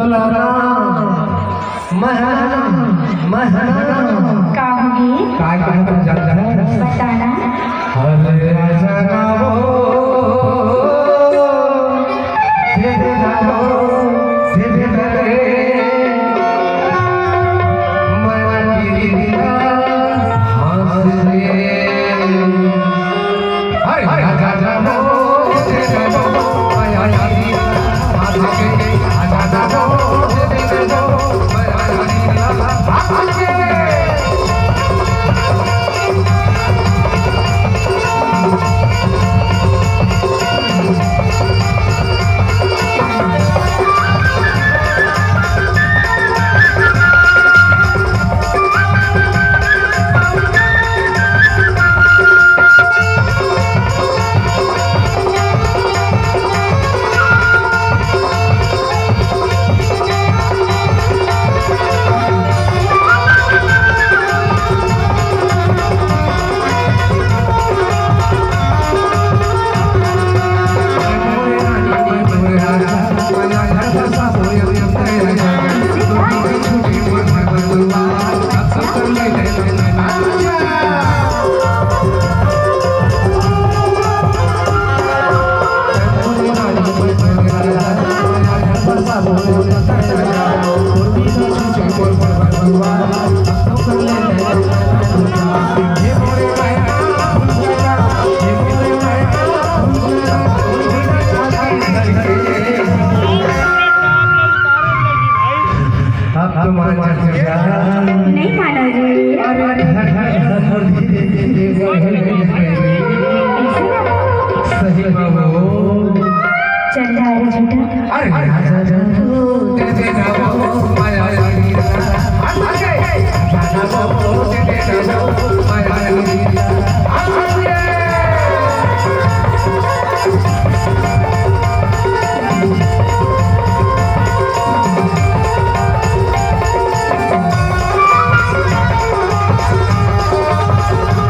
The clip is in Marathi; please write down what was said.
तुला काहुगी काय बताना हरे राजा गावो तेरे गावो तेरे रे मैं गिरिया हंस रे हरे राजा गावो तेरे गावो मैं गिरिया हंस रे राजा गावो तेरे गावो मैं गिरिया हंस रे नहीं माना सही बाबू चल जा रे झूठा अरे तेरे गावो माया गिरिया हंस रे राजा गावो तेरे गावो माया गिरिया